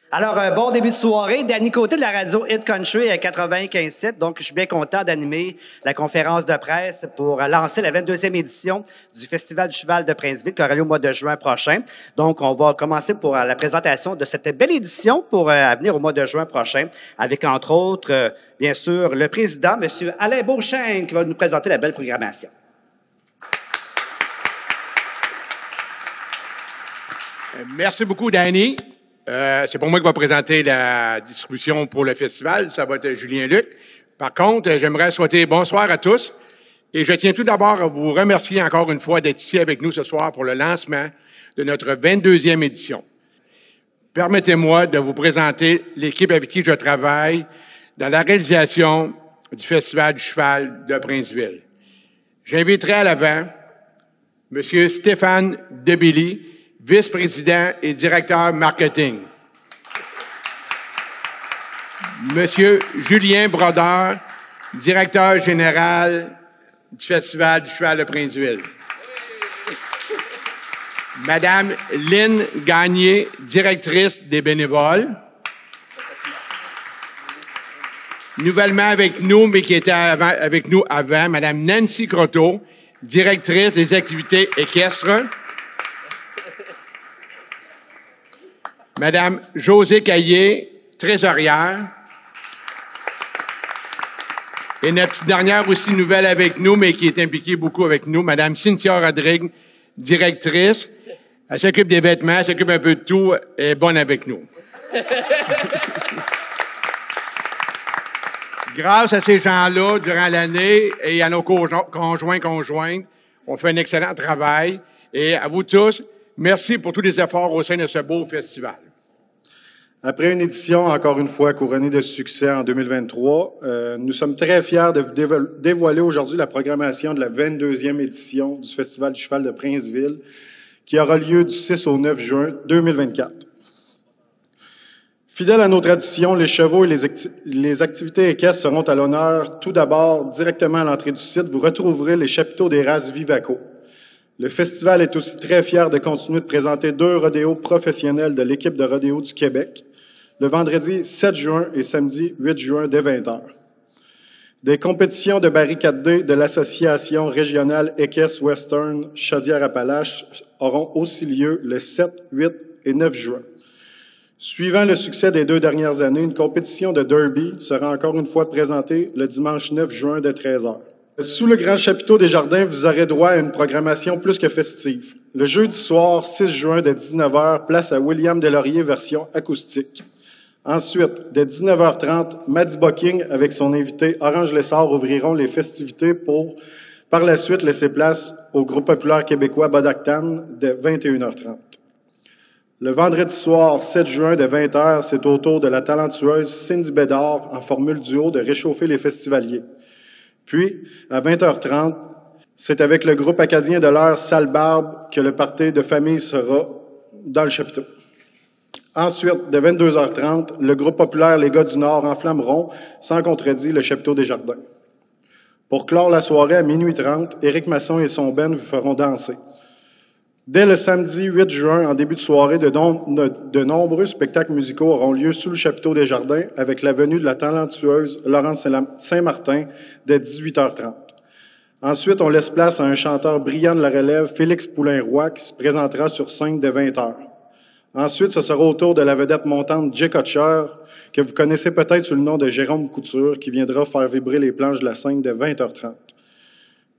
Alors, bon début de soirée. Danny Côté de la radio Hit Country à 95.7. Donc, je suis bien content d'animer la conférence de presse pour lancer la 22e édition du Festival du Cheval de Princeville qui aura lieu au mois de juin prochain. Donc, on va commencer pour la présentation de cette belle édition pour venir au mois de juin prochain avec, entre autres, bien sûr, le président, M. Alain Beauchesne, qui va nous présenter la belle programmation. Merci beaucoup, Danny. C'est pour moi qui va présenter la distribution pour le festival. Ça va être Julien Luc. Par contre, j'aimerais souhaiter bonsoir à tous. Et je tiens tout d'abord à vous remercier encore une fois d'être ici avec nous ce soir pour le lancement de notre 22e édition. Permettez-moi de vous présenter l'équipe avec qui je travaille dans la réalisation du Festival du Cheval de Princeville. J'inviterai à l'avant M. Stéphane Debilly, vice-président et directeur marketing. Monsieur Julien Brodeur, directeur général du Festival du Cheval de Princeville. Madame Lynne Gagné, directrice des bénévoles. Nouvellement avec nous, mais qui était avec nous avant, Madame Nancy Croteau, directrice des activités équestres. Madame Josée Caillé, trésorière. Et notre petite dernière aussi nouvelle avec nous, mais qui est impliquée beaucoup avec nous, Madame Cynthia Rodrigue, directrice. Elle s'occupe des vêtements, elle s'occupe un peu de tout, elle est bonne avec nous. Grâce à ces gens-là, durant l'année, et à nos conjointes, on fait un excellent travail. Et à vous tous, merci pour tous les efforts au sein de ce beau festival. Après une édition, encore une fois, couronnée de succès en 2023, nous sommes très fiers de vous dévoiler aujourd'hui la programmation de la 22e édition du Festival du Cheval de Princeville, qui aura lieu du 6 au 9 juin 2024. Fidèles à nos traditions, les chevaux et les activités équestres seront à l'honneur. Tout d'abord, directement à l'entrée du site, vous retrouverez les chapiteaux des races Vivaco. Le festival est aussi très fier de continuer de présenter 2 rodéos professionnels de l'équipe de rodéo du Québec, le vendredi 7 juin et samedi 8 juin dès 20h. Des compétitions de barricade de l'Association régionale équestre Western Chaudière-Appalaches auront aussi lieu le 7, 8 et 9 juin. Suivant le succès des 2 dernières années, une compétition de derby sera encore une fois présentée le dimanche 9 juin dès 13h. Sous le grand chapiteau des Jardins, vous aurez droit à une programmation plus que festive. Le jeudi soir, 6 juin, dès 19h, place à William Deslauriers version acoustique. Ensuite, dès 19h30, Maddie Bucking avec son invité Orange Lessard ouvriront les festivités pour, par la suite, laisser place au groupe populaire québécois Bodactan dès 21h30. Le vendredi soir, 7 juin, dès 20h, c'est au tour de la talentueuse Cindy Bédard en formule duo de réchauffer les festivaliers. Puis, à 20h30, c'est avec le groupe acadien de l'heure Salle-Barbe que le party de famille sera dans le chapiteau. Ensuite, de 22h30, le groupe populaire Les Gars du Nord enflammeront, sans contredit, le chapiteau des Jardins. Pour clore la soirée à minuit 30, Éric Masson et son band vous feront danser. Dès le samedi 8 juin, en début de soirée, de nombreux spectacles musicaux auront lieu sous le chapiteau des Jardins avec la venue de la talentueuse Laurence Saint-Martin dès 18h30. Ensuite, on laisse place à un chanteur brillant de la relève, Félix Poulain-Roy, qui se présentera sur scène dès 20h. Ensuite, ce sera au tour de la vedette montante Jay Kutcher, que vous connaissez peut-être sous le nom de Jérôme Couture, qui viendra faire vibrer les planches de la scène dès 20h30.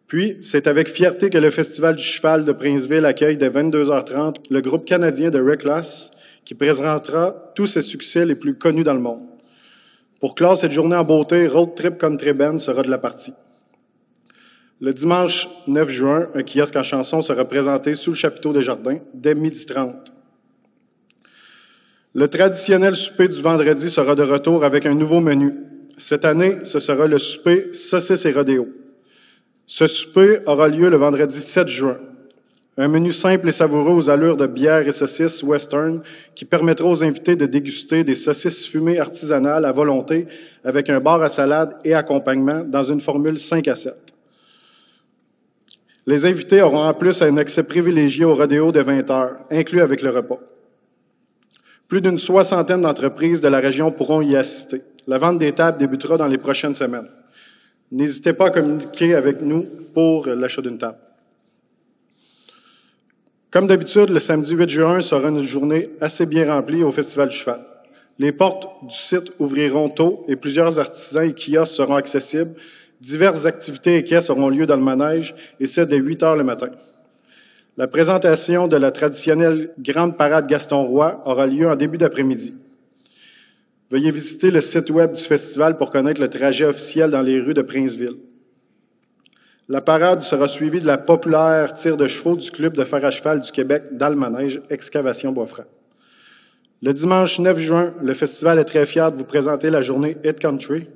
Puis, c'est avec fierté que le Festival du Cheval de Princeville accueille dès 22h30 le groupe canadien de Reckless, qui présentera tous ses succès les plus connus dans le monde. Pour clore cette journée en beauté, Road Trip Country Band sera de la partie. Le dimanche 9 juin, un kiosque en chansons sera présenté sous le chapiteau des Jardins dès 12h30. Le traditionnel souper du vendredi sera de retour avec un nouveau menu. Cette année, ce sera le souper saucisses et rodéo. Ce souper aura lieu le vendredi 7 juin. Un menu simple et savoureux aux allures de bière et saucisses western qui permettra aux invités de déguster des saucisses fumées artisanales à volonté avec un bar à salade et accompagnement dans une formule 5-7. Les invités auront en plus un accès privilégié au rodéo de 20 heures, inclus avec le repas. Plus d'une 60aine d'entreprises de la région pourront y assister. La vente des tables débutera dans les prochaines semaines. N'hésitez pas à communiquer avec nous pour l'achat d'une table. Comme d'habitude, le samedi 8 juin sera une journée assez bien remplie au Festival du Cheval. Les portes du site ouvriront tôt et plusieurs artisans et kiosques seront accessibles. Diverses activités équestres auront lieu dans le manège et ce dès 8 heures le matin. La présentation de la traditionnelle Grande Parade Gaston Roy aura lieu en début d'après-midi. Veuillez visiter le site web du festival pour connaître le trajet officiel dans les rues de Princeville. La parade sera suivie de la populaire tire de chevaux du Club de fer à cheval du Québec dans le manège Excavation Boisfranc. Le dimanche 9 juin, le festival est très fier de vous présenter la journée Hit Country.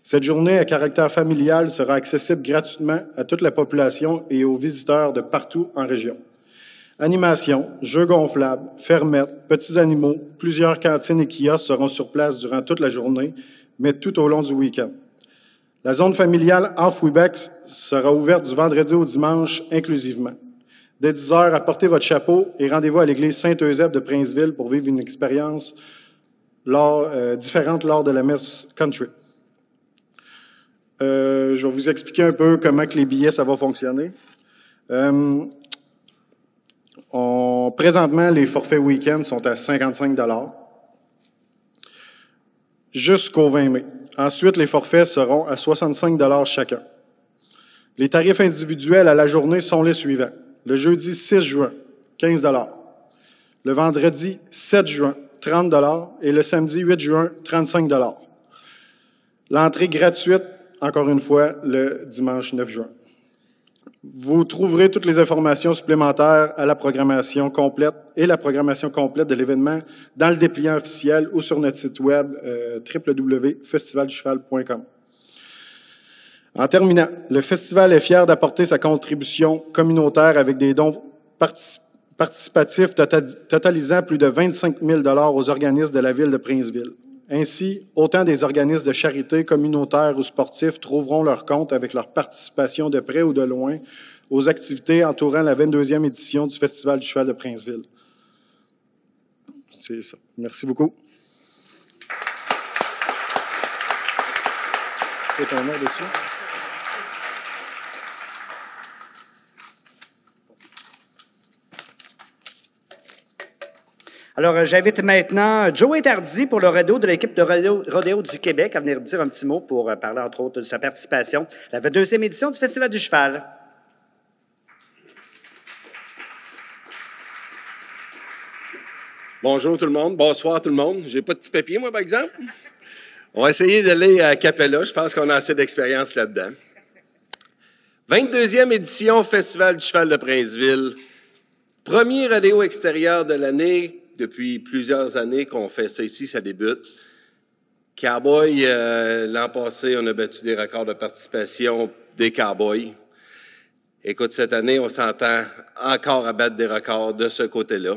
Cette journée à caractère familial sera accessible gratuitement à toute la population et aux visiteurs de partout en région. Animation, jeux gonflables, fermettes, petits animaux, plusieurs cantines et kiosques seront sur place durant toute la journée, mais tout au long du week-end. La zone familiale Off-Webex sera ouverte du vendredi au dimanche inclusivement. Dès 10 heures, apportez votre chapeau et rendez-vous à l'église Saint-Eusèbe de Princeville pour vivre une expérience différente lors de la messe country. Je vais vous expliquer un peu comment que les billets, ça va fonctionner. Présentement, les forfaits week-end sont à 55 $ jusqu'au 20 mai. Ensuite, les forfaits seront à 65 $ chacun. Les tarifs individuels à la journée sont les suivants. Le jeudi 6 juin, 15 $. Le vendredi 7 juin, 30 $ et le samedi 8 juin, 35 $. L'entrée gratuite, encore une fois, le dimanche 9 juin. Vous trouverez toutes les informations supplémentaires à la programmation complète et la programmation complète de l'événement dans le dépliant officiel ou sur notre site web www.festivalducheval.com. En terminant, le festival est fier d'apporter sa contribution communautaire avec des dons participatifs totalisant plus de 25 000 $ aux organismes de la ville de Princeville. Ainsi, autant des organismes de charité communautaires ou sportifs trouveront leur compte avec leur participation de près ou de loin aux activités entourant la 22e édition du Festival du Cheval de Princeville. C'est ça. Merci beaucoup. C'est ton nom dessus? Alors, j'invite maintenant Joey Tardy pour le rodéo de l'équipe de rodéo du Québec à venir dire un petit mot pour parler, entre autres, de sa participation à la 22e édition du Festival du Cheval. Bonjour tout le monde, bonsoir tout le monde. J'ai pas de petit papier, moi, par exemple. On va essayer d'aller à Capella. Je pense qu'on a assez d'expérience là-dedans. 22e édition Festival du Cheval de Princeville. Premier rodéo extérieur de l'année. Depuis plusieurs années qu'on fait ça ici, ça débute. Cowboy, l'an passé, on a battu des records de participation des Cowboys. Écoute, cette année, on s'entend encore à battre des records de ce côté-là.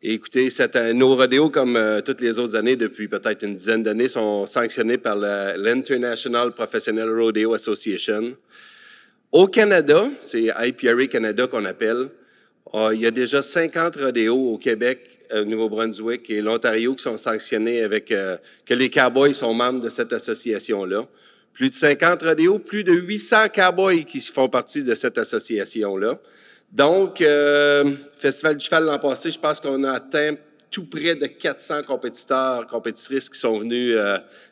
Et écoutez, nos rodéos, comme toutes les autres années, depuis peut-être une dizaine d'années, sont sanctionnés par l'International Professional Rodeo Association. Au Canada, c'est IPRA Canada qu'on appelle, il y a déjà 50 rodéos au Québec, au Nouveau-Brunswick et l'Ontario qui sont sanctionnés avec que les Cowboys sont membres de cette association-là. Plus de 50 rodéos, plus de 800 Cowboys qui font partie de cette association-là. Donc, Festival du Cheval l'an passé, je pense qu'on a atteint tout près de 400 compétiteurs, compétitrices qui sont venus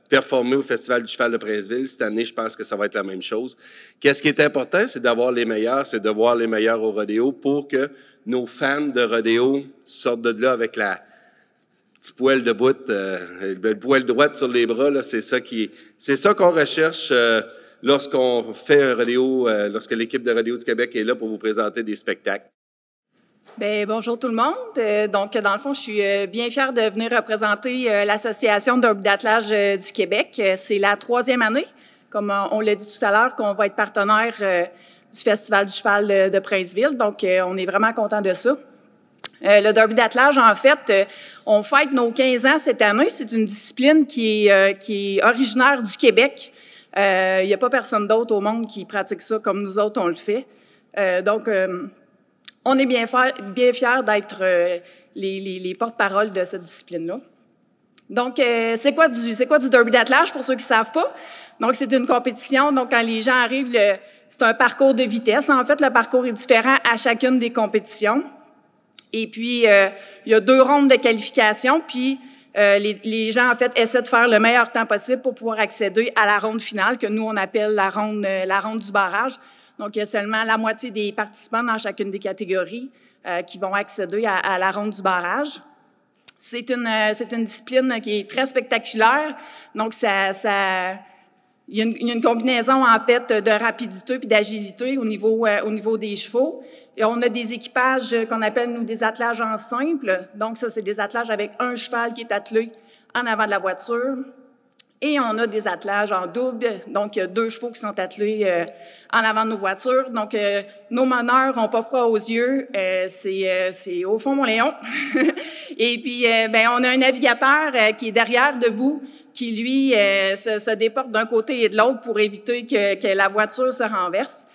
performer au Festival du Cheval de Princeville. Cette année, je pense que ça va être la même chose. Qu'est-ce qui est important, c'est d'avoir les meilleurs, c'est de voir les meilleurs au rodéo pour que nos fans de rodéo sortent de là avec la petite poêle de bout, le poêle droite sur les bras. Là, c'est ça qu'on recherche lorsqu'on fait un rodéo, lorsque l'équipe de rodéo du Québec est là pour vous présenter des spectacles. Bien, bonjour tout le monde. Donc, dans le fond, je suis bien fière de venir représenter l'Association derby d'attelage du Québec. C'est la 3e année, comme on l'a dit tout à l'heure, qu'on va être partenaire du Festival du cheval de Princeville. Donc, on est vraiment content de ça. Le derby d'attelage, en fait, on fête nos 15 ans cette année. C'est une discipline qui est originaire du Québec. Il n'y a pas personne d'autre au monde qui pratique ça comme nous autres, on le fait. Donc, on est bien fiers d'être les porte-parole de cette discipline-là. Donc, c'est quoi du derby d'attelage pour ceux qui ne savent pas? Donc, c'est une compétition. Donc, quand les gens arrivent, c'est un parcours de vitesse. En fait, le parcours est différent à chacune des compétitions. Et puis, il y a 2 rondes de qualification, puis les gens, en fait, essaient de faire le meilleur temps possible pour pouvoir accéder à la ronde finale, que nous, on appelle la ronde du barrage. Donc, il y a seulement la moitié des participants dans chacune des catégories qui vont accéder à la ronde du barrage. C'est une discipline qui est très spectaculaire. Donc, il y a une combinaison, en fait, de rapidité puis d'agilité au niveau des chevaux. Et on a des équipages qu'on appelle, nous, des attelages en simple. Donc, ça, c'est des attelages avec un cheval qui est attelé en avant de la voiture. Et on a des attelages en double. Donc, il y a 2 chevaux qui sont attelés en avant de nos voitures. Donc, nos meneurs n'ont pas froid aux yeux. C'est au fond, mon Léon. Et puis, on a un navigateur qui est derrière, debout, qui, lui, se déporte d'un côté et de l'autre pour éviter que la voiture se renverse.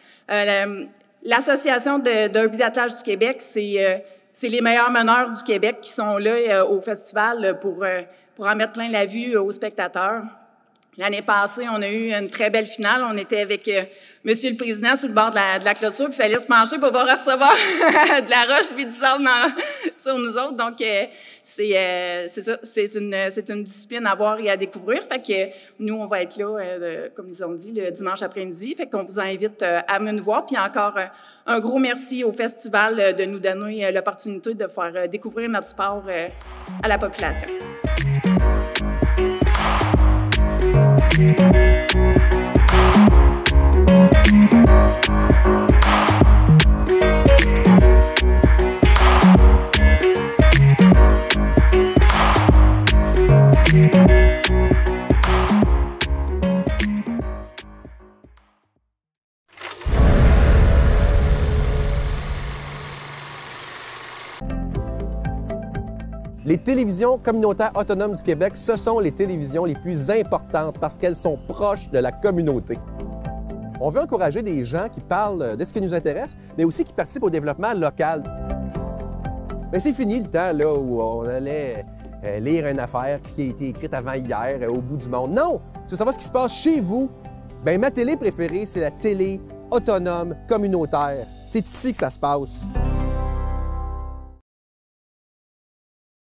L'Association de derby d'attelage du Québec, c'est les meilleurs meneurs du Québec qui sont là au festival pour en mettre plein la vue aux spectateurs. L'année passée, on a eu une très belle finale. On était avec Monsieur le Président sur le bord de la clôture, puis il fallait se pencher pour pouvoir recevoir de la roche puis du sable sur nous autres. Donc, c'est ça. C'est une discipline à voir et à découvrir. Fait que nous, on va être là, comme ils ont dit, le dimanche après-midi. Fait qu'on vous invite à venir nous voir. Puis encore un gros merci au festival de nous donner l'opportunité de faire découvrir notre sport à la population. Les télévisions communautaires autonomes du Québec, ce sont les télévisions les plus importantes parce qu'elles sont proches de la communauté. On veut encourager des gens qui parlent de ce qui nous intéresse, mais aussi qui participent au développement local. Mais c'est fini le temps là, où on allait lire une affaire qui a été écrite avant hier au bout du monde. Non! Tu veux savoir ce qui se passe chez vous? Bien, ma télé préférée, c'est la télé autonome communautaire. C'est ici que ça se passe.